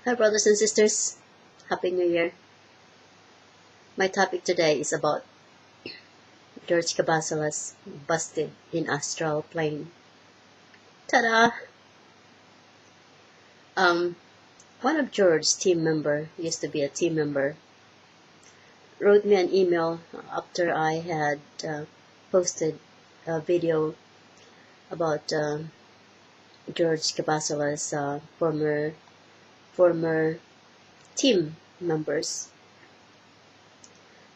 Hi, brothers and sisters. Happy New Year. My topic today is about George Kavassillas Busted in Astral plane. Ta-da! Um, One of George's team member, used to be a team member, wrote me an email after I had posted a video about George Kavassillas' former team members.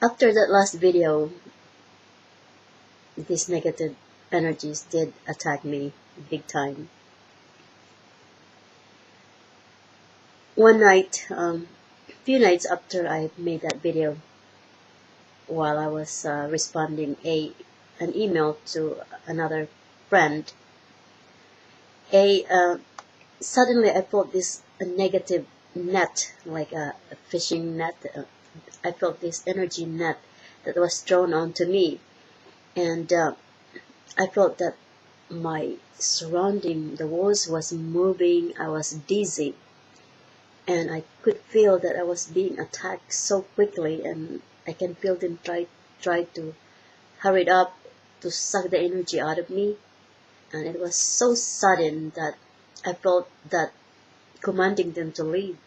After that last video, these negative energies did attack me big time. One night, a few nights after I made that video, while I was responding an email to another friend, suddenly I felt this negative net, like a fishing net. I felt this energy net that was thrown onto me, and I felt that my surrounding, the walls was moving. I was dizzy, and I could feel that I was being attacked so quickly, and I can feel them try to hurry it up to suck the energy out of me. And it was so sudden that I felt that commanding them to leave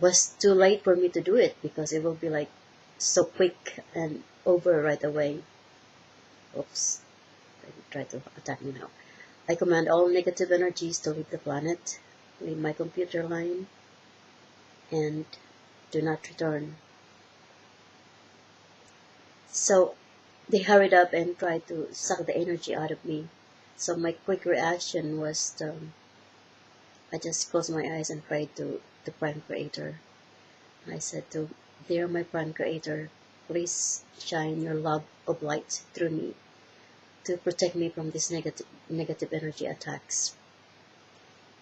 was too late for me to do it, because it will be like so quick and over right away. Oops, they try to attack me now. I command all negative energies to leave the planet, leave my computer line, and do not return. So they hurried up and tried to suck the energy out of me. So my quick reaction was I just closed my eyes and prayed to the Prime Creator. I said to, "Dear my Prime Creator, please shine your love of light through me to protect me from these negative energy attacks."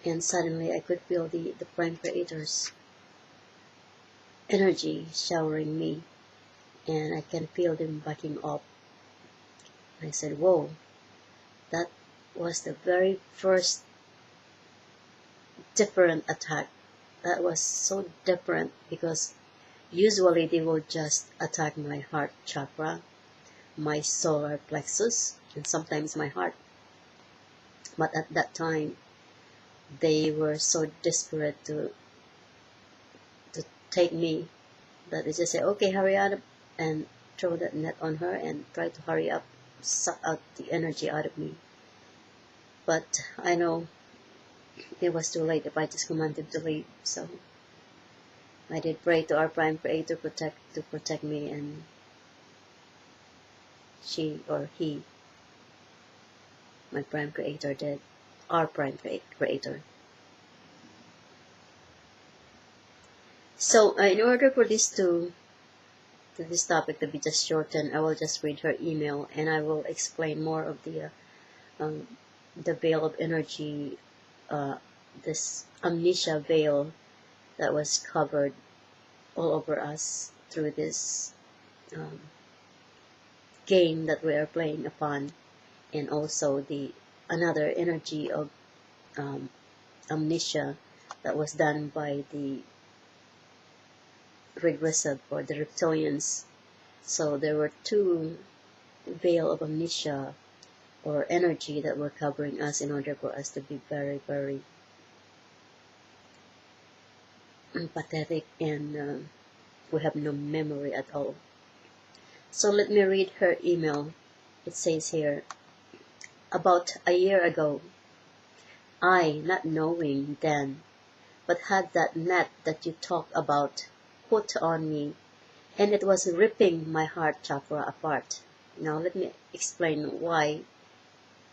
And suddenly I could feel the Prime Creator's energy showering me, and I can feel them backing up. I said, "Whoa, that was the very first different attack." That was so different, because usually they will just attack my heart chakra, my solar plexus, and sometimes my heart. But at that time, they were so desperate to take me that they just say, "Okay, hurry up," and throw that net on her and try to hurry up, suck out the energy out of me. But I know it was too late if I just commanded to leave. So I did pray to our Prime Creator to protect me, and she or he, my Prime Creator, did. Our Prime Creator. So in order for this topic to be just shortened, I will just read her email, and I will explain more of the veil of energy, this amnesia veil that was covered all over us through this game that we are playing upon, and also the another energy of amnesia that was done by the regressive or the reptilians. So there were two veil of amnesia or energy that were covering us in order for us to be very, very pathetic, and we have no memory at all. So let me read her email. It says here, "About a year ago, I, not knowing then, but had that net that you talk about put on me, and it was ripping my heart chakra apart." Now let me explain why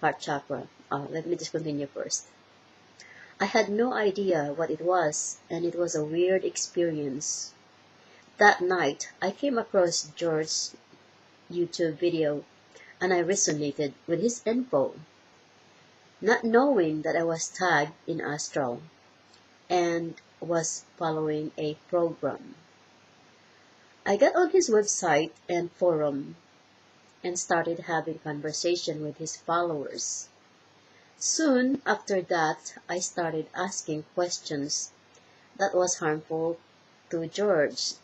heart chakra. Let me just continue first. I had no idea what it was, and it was a weird experience. That night, I came across George's YouTube video, and I resonated with his info, not knowing that I was tagged in Astral and was following a program. I got on his website and forum and started having conversation with his followers. Soon after that, I started asking questions that was harmful to George's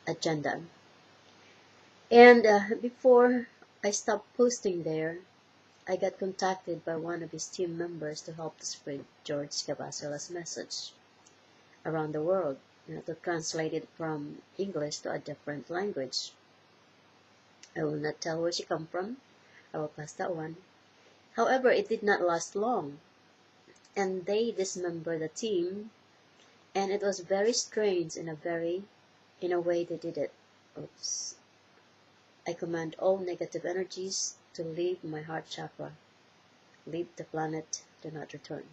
agenda. And before I stopped posting there, I got contacted by one of his team members to help to spread George Kavassillas' message around the world, to translate it from English to a different language. I will not tell where she come from. I will pass that one. However, it did not last long, and they dismembered the team, and it was very strange in a way they did it. Oops. I command all negative energies to leave my heart chakra. Leave the planet, do not return.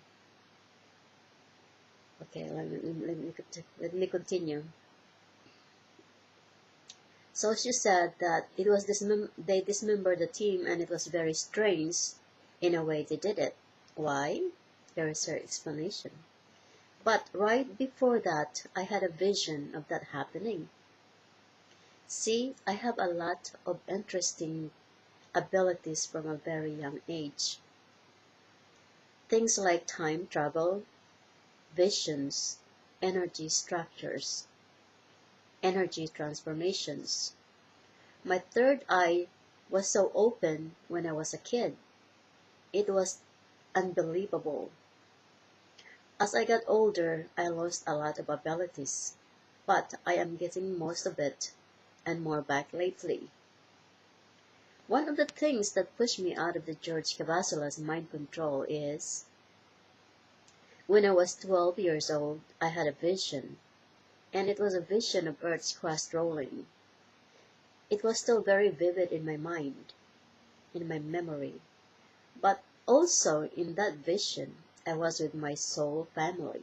Okay, let me continue. So she said that it was they dismembered the team, and it was very strange in a way they did it. Why? There is her explanation. But right before that, I had a vision of that happening. See, I have a lot of interesting abilities from a very young age. Things like time travel, visions, energy structures, energy transformations. My third eye was so open when I was a kid. It was unbelievable. As I got older, I lost a lot of abilities, but I am getting most of it and more back lately. One of the things that pushed me out of the George Kavassillas mind control is when I was 12 years old, I had a vision, and it was a vision of Earth's crust rolling. It was still very vivid in my mind, in my memory, but also in that vision, I was with my soul family,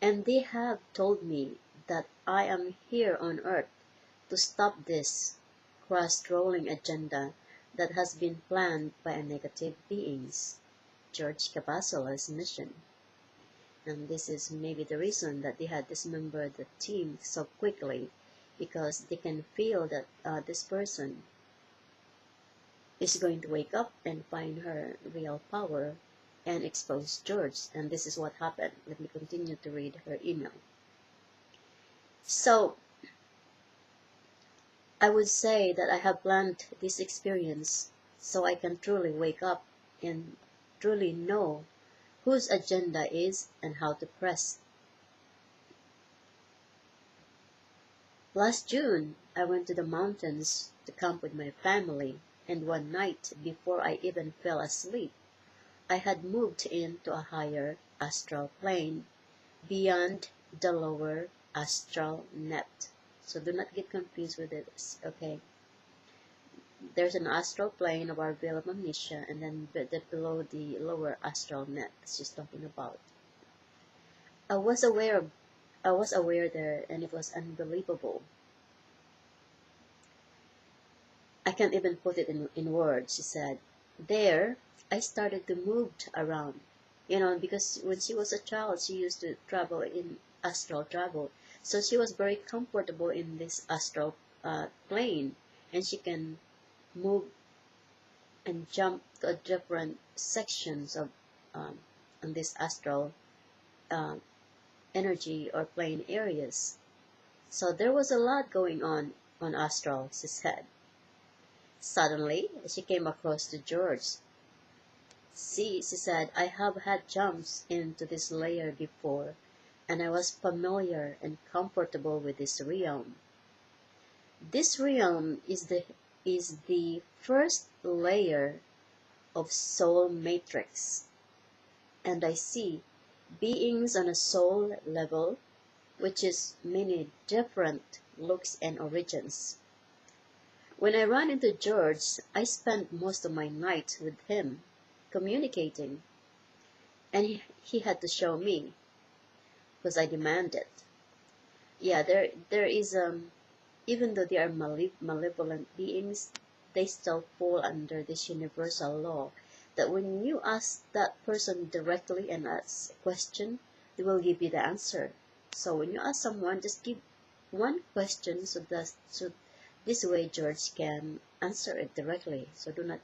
and they have told me that I am here on Earth to stop this crust-rolling agenda that has been planned by negative beings, George Kavassillas' mission. And this is maybe the reason that they had dismembered the team so quickly, because they can feel that this person is going to wake up and find her real power and expose George. And this is what happened. Let me continue to read her email. So, I would say that I have planned this experience so I can truly wake up and truly know whose agenda is and how to press. Last June, I went to the mountains to camp with my family, and one night, before I even fell asleep, I had moved into a higher astral plane beyond the lower astral net. So do not get confused with this, okay? There's an astral plane of our veil of amnesia, and then below the lower astral net that she's talking about. I was aware there, and it was unbelievable. I can't even put it in words, she said. There, I started to move around, because when she was a child, she used to travel in astral travel. So she was very comfortable in this astral plane, and she can move and jump to different sections of on this astral energy or plane areas. So there was a lot going on astral, she said. Suddenly, she came across to George. See, she said, I have had jumps into this layer before, and I was familiar and comfortable with this realm. This realm is the first layer of soul matrix, and I see beings on a soul level, which is many different looks and origins. When I ran into George, I spent most of my night with him, communicating, and he had to show me, because I demanded. Yeah, there is even though they are malevolent beings, they still fall under this universal law that when you ask that person directly and ask a question, they will give you the answer. So when you ask someone, just give one question so this way George can answer it directly. So do not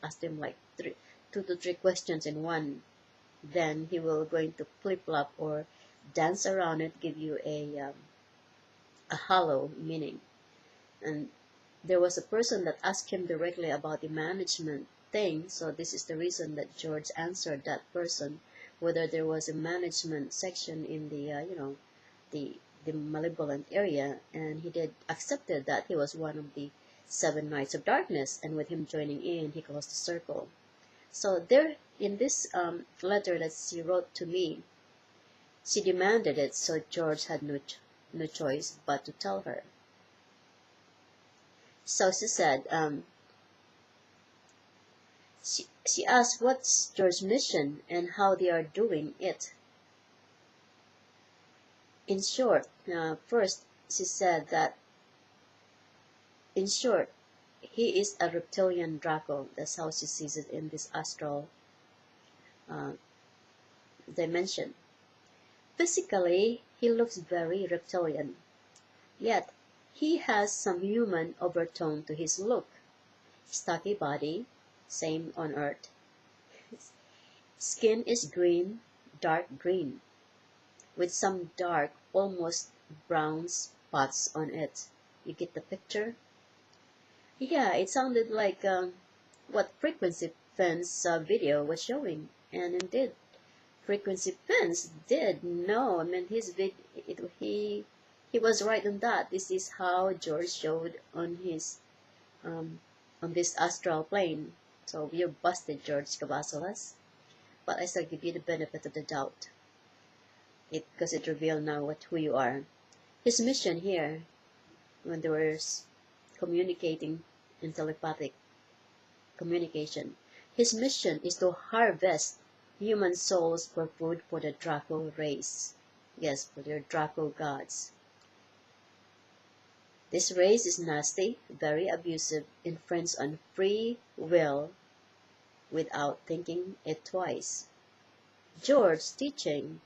ask them like 2 to 3 questions in one. Then he will going to flip-flop or dance around it, give you a hollow meaning. And there was a person that asked him directly about the management thing, so this is the reason that George answered that person, whether there was a management section in the the malevolent area, and he did accepted that he was one of the 7 Knights of Darkness, and with him joining in, he closed the circle. So there, in this letter that she wrote to me, she demanded it, so George had no choice but to tell her. So she said, she asked what's George's mission and how they are doing it. In short, first she said that, in short, he is a reptilian draco. That's how she sees it in this astral dimension. Physically, he looks very reptilian, yet he has some human overtone to his look. Stocky body, same on Earth. Skin is green, dark green, with some dark, almost brown spots on it. You get the picture? Yeah, it sounded like what Frequency Fence video was showing, and indeed, Frequency Fence did know. I mean, he was right on that. This is how George showed on his on this astral plane. So you're busted, George Kavassillas. But I still give you the benefit of the doubt, because it revealed now who you are. His mission here, when they were communicating in telepathic communication, his mission is to harvest human souls for food for the Draco race. Yes, for their Draco gods. This race is nasty, very abusive, infringes on free will without thinking it twice. George's teaching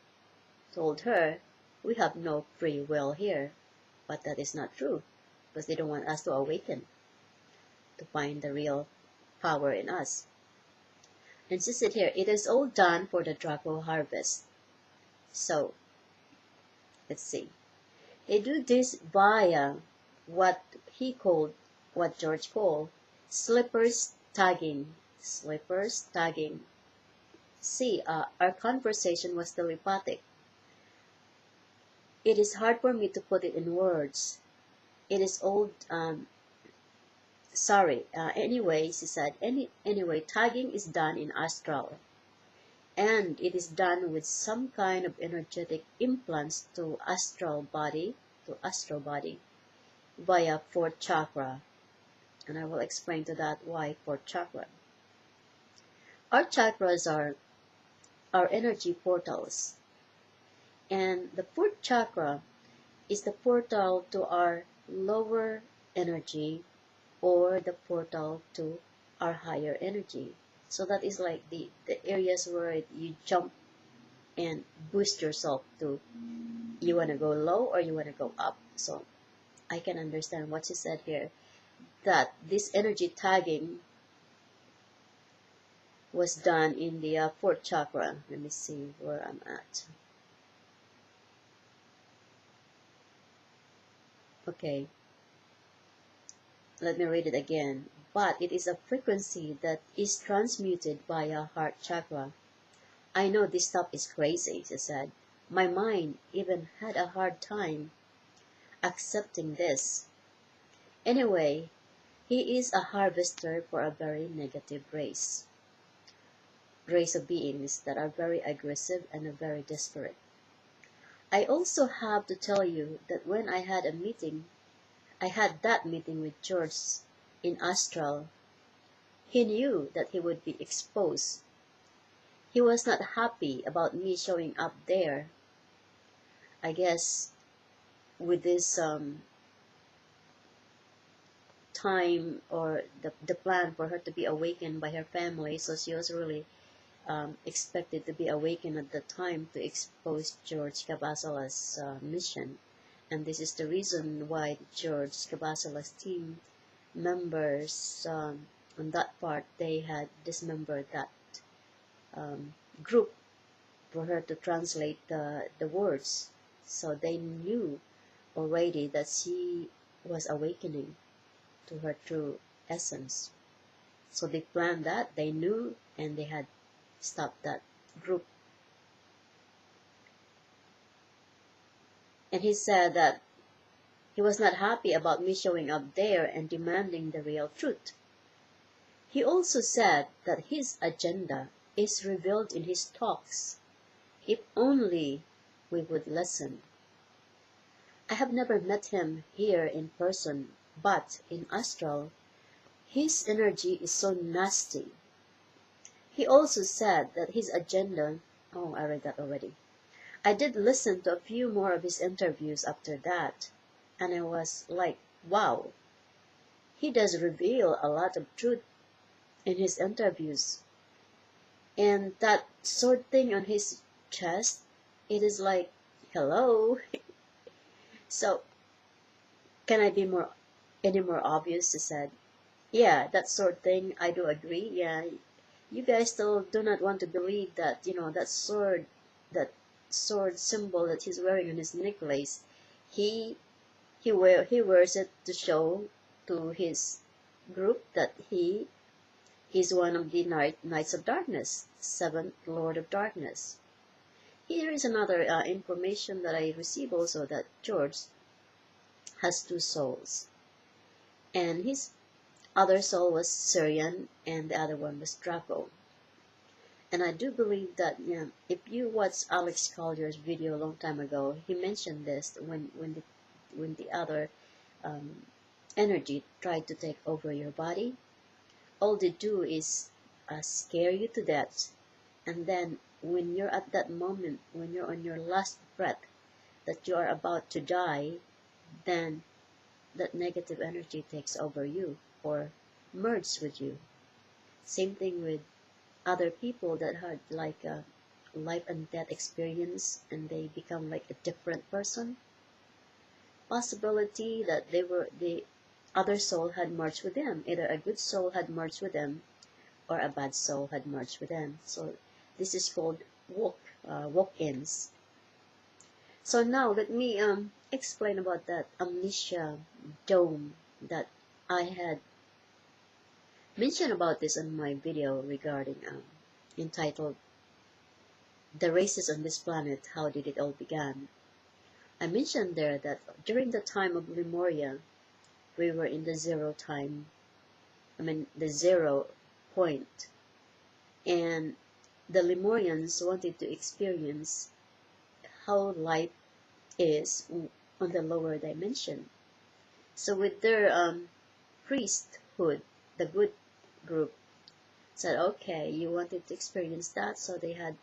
told her, we have no free will here, but that is not true, because they don't want us to awaken, to find the real power in us. And she said here, it is all done for the Draco harvest. So, let's see. They do this via what George called slippers tagging. Slippers tagging. See, our conversation was telepathic. It is hard for me to put it in words. It is old, anyway, she said, anyway, tagging is done in astral. And it is done with some kind of energetic implants to astral body, via 4th chakra. And I will explain to that why 4th chakra. Our chakras are our energy portals. And the 4th chakra is the portal to our lower energy, or the portal to our higher energy. So that is like the areas where you jump and boost yourself to, you want to go low or you want to go up. So I can understand what she said here, that this energy tagging was done in the 4th chakra. Let me see where I'm at. Okay, let me read it again. But it is a frequency that is transmuted via heart chakra. I know this stuff is crazy, she said. My mind even had a hard time accepting this. Anyway, he is a harvester for a very negative race of beings that are very aggressive and are very desperate. I also have to tell you that when I had that meeting with George in Astral, he knew that he would be exposed. He was not happy about me showing up there. I guess with this time, or the plan for her to be awakened by her family, so she was really expected to be awakened at the time to expose George Kavassillas' mission. And this is the reason why George Kavassillas' team members on that part, they had dismembered that group for her to translate the words. So they knew already that she was awakening to her true essence. So they planned that, they knew, and they had stopped that group. And he said that he was not happy about me showing up there and demanding the real truth. He also said that his agenda is revealed in his talks, if only we would listen. I have never met him here in person, but in Astral, his energy is so nasty. He also said that his agenda, oh, I read that already. I did listen to a few more of his interviews after that, and I was like, wow, he does reveal a lot of truth in his interviews. And that sword thing on his chest, it is like, hello. So, can I be any more obvious? He said, yeah, that sword thing, I do agree. Yeah, you guys still do not want to believe that, that sword symbol that he's wearing on his necklace, he wears it to show to his group that he is one of the Knights of Darkness, seventh Lord of Darkness. Here is another information that I received also, that George has two souls, and his other soul was Syrian and the other one was Draco. And I do believe that, yeah, if you watched Alex Collier's video a long time ago, he mentioned this when the other energy tried to take over your body. All they do is scare you to death, and then when you're at that moment, when you're on your last breath, that you are about to die, then that negative energy takes over you or merges with you. Same thing with other people that had like a life and death experience and they become like a different person. Possibility that the other soul had merged with them. Either a good soul had merged with them or a bad soul had merged with them. So this is called walk-ins. So now let me explain about that amnesia dome that I had mentioned about this in my video regarding entitled The Races on This Planet, How Did It All Begin. I mentioned there that during the time of Lemuria, we were in the zero point, and the Lemurians wanted to experience how life is on the lower dimension. So with their priesthood, the good group said, okay, you wanted to experience that, so they had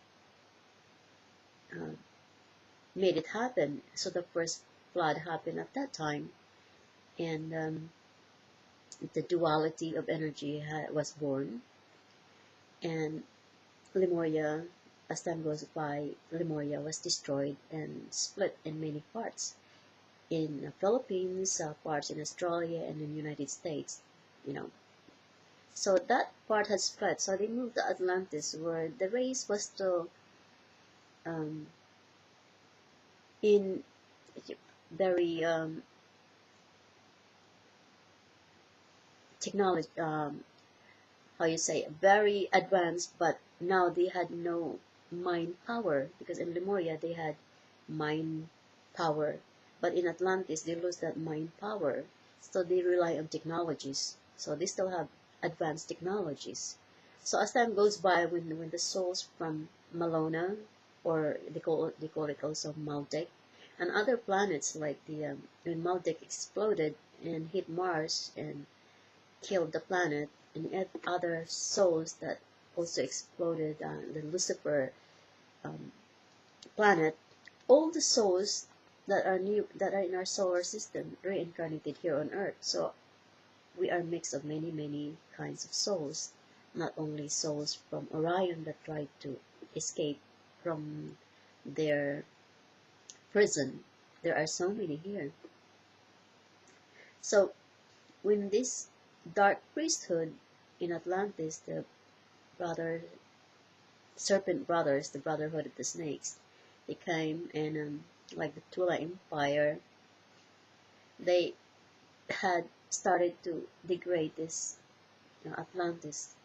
made it happen. So the first flood happened at that time, and the duality of energy was born, and Lemuria, as time goes by, Lemuria was destroyed and split in many parts. In the Philippines, parts in Australia, and in the United States, So that part had split, so they moved to Atlantis, where the race was still in very technology, how you say, very advanced, but now they had no mind power, because in Lemuria they had mind power, but in Atlantis they lose that mind power, so they rely on technologies. So they still have advanced technologies. So as time goes by, when the souls from Malona, or they call it also Maldek, and other planets like when Maldek exploded and hit Mars and killed the planet, and other souls that also exploded the Lucifer planet, all the souls that are in our solar system reincarnated here on Earth. So we are a mix of many kinds of souls, not only souls from Orion that tried to escape from their prison. There are so many here. So when this dark priesthood in Atlantis, the brother serpent brothers, the brotherhood of the snakes. They came and like the Tula Empire, they had started to degrade this, Atlantis.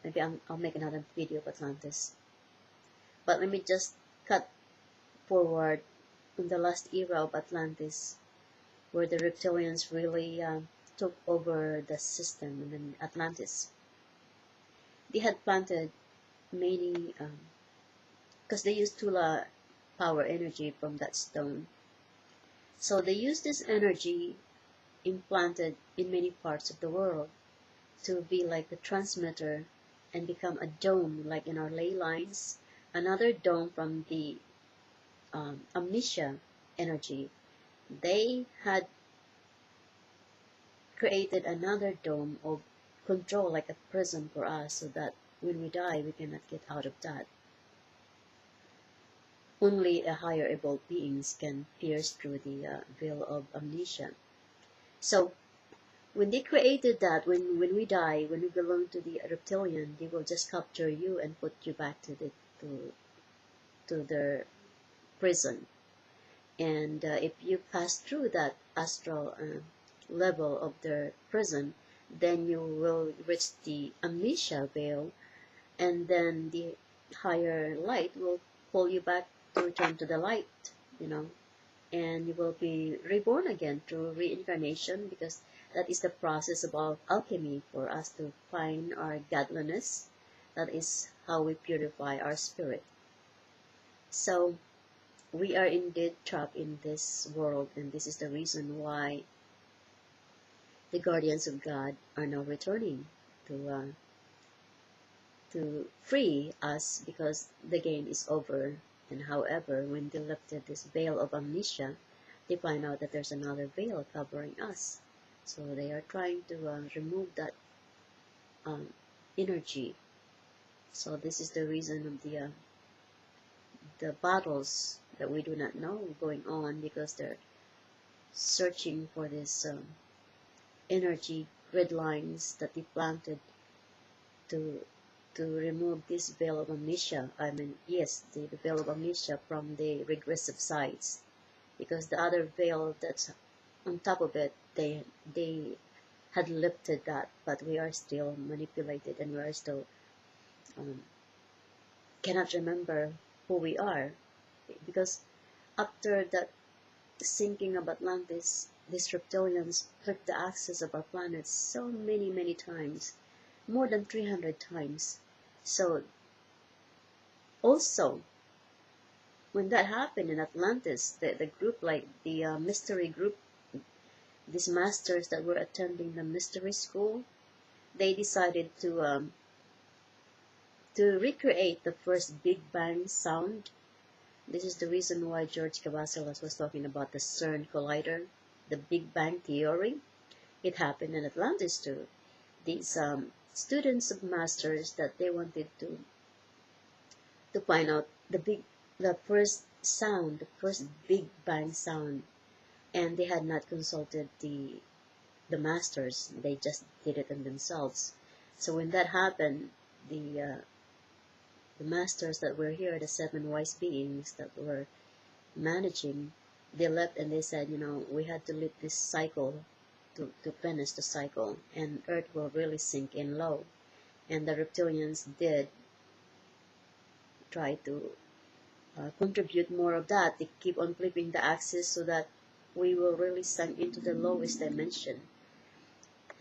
Maybe I'll make another video of Atlantis. But let me just cut forward in the last era of Atlantis, where the reptilians really took over the system in Atlantis. They had planted many, because they used Tula power energy from that stone. So they used this energy implanted in many parts of the world to be like a transmitter and become a dome, like in our ley lines, another dome from the amnesia energy. They had created another dome of control, like a prison for us, so that when we die, we cannot get out of that. Only a higher evolved beings can pierce through the veil of amnesia. So when they created that, when we die, when we belong to the reptilian, they will just capture you and put you back to their prison. And if you pass through that astral level of their prison, then you will reach the amnesia veil, and then the higher light will pull you back to return to the light, and you will be reborn again through reincarnation, because that is the process of alchemy for us to find our godliness. That is how we purify our spirit. So we are indeed trapped in this world, and this is the reason why the guardians of God are now returning to free us, because the game is over. And however, when they lifted this veil of amnesia, they find out that there's another veil covering us. So they are trying to remove that energy. So this is the reason of the battles that we do not know going on, because they're searching for this energy grid lines that they planted to remove this veil of amnesia. I mean, yes, the veil of amnesia from the regressive sides, because the other veil that's on top of it, they had lifted that, but we are still manipulated, and we are still cannot remember who we are, because after that sinking of Atlantis, these reptilians flipped the axis of our planet so many times, more than 300 times. So also, when that happened in Atlantis, the group, like the mystery group, these masters that were attending the mystery school, they decided to recreate the first Big Bang sound. This is the reason why George Kavassillas was talking about the CERN collider, the Big Bang theory. It happened in Atlantis too. These students of masters, that they wanted to find out the first sound, the first Big Bang sound, and they had not consulted the masters. They just did it on themselves. So when that happened, the masters that were here, the 7 wise beings that were managing, they left, and they said, we had to leave this cycle to finish the cycle, and Earth will really sink in low. And the reptilians did try to contribute more of that. They keep on flipping the axis so that we will really sink into the lowest dimension.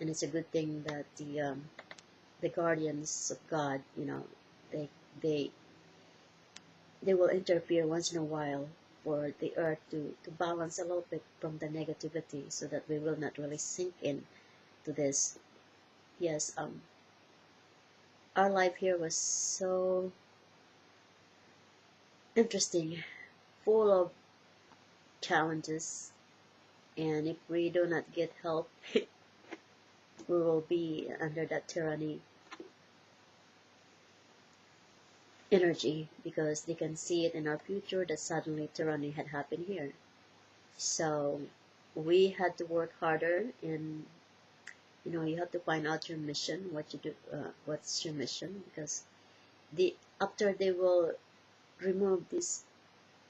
And it's a good thing that the guardians of God, they will interfere once in a while for the earth to balance a little bit from the negativity, so that we will not really sink in to this. Yes, our life here was so interesting, full of challenges, and if we do not get help, we will be under that tyranny energy, because they can see it in our future that suddenly tyranny had happened here. So we had to work harder, and you have to find out your mission, what you do, what's your mission, because after they will remove this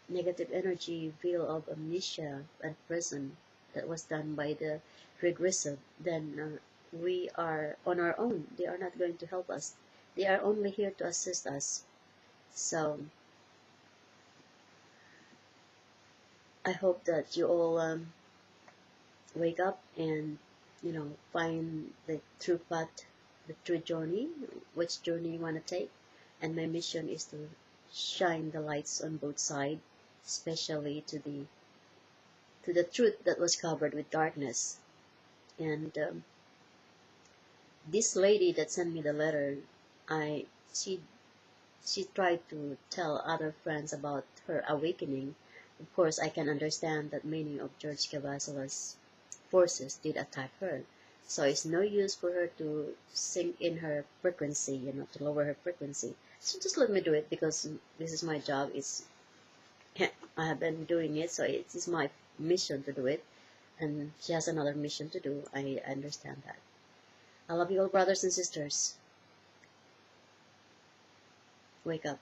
negative energy veil of amnesia and prison that was done by the regressive, then we are on our own. They are not going to help us. They are only here to assist us. So I hope that you all wake up and find the true path, the true journey, which journey you want to take. And my mission is to shine the lights on both sides, especially to the truth that was covered with darkness. And this lady that sent me the letter, I she tried to tell other friends about her awakening. Of course, I can understand that many of George Kavassillas' forces did attack her. So it's no use for her to sink in her frequency, to lower her frequency. So just let me do it, because this is my job. I have been doing it, so it is my mission to do it. And she has another mission to do. I understand that. I love you all, brothers and sisters. Wake up.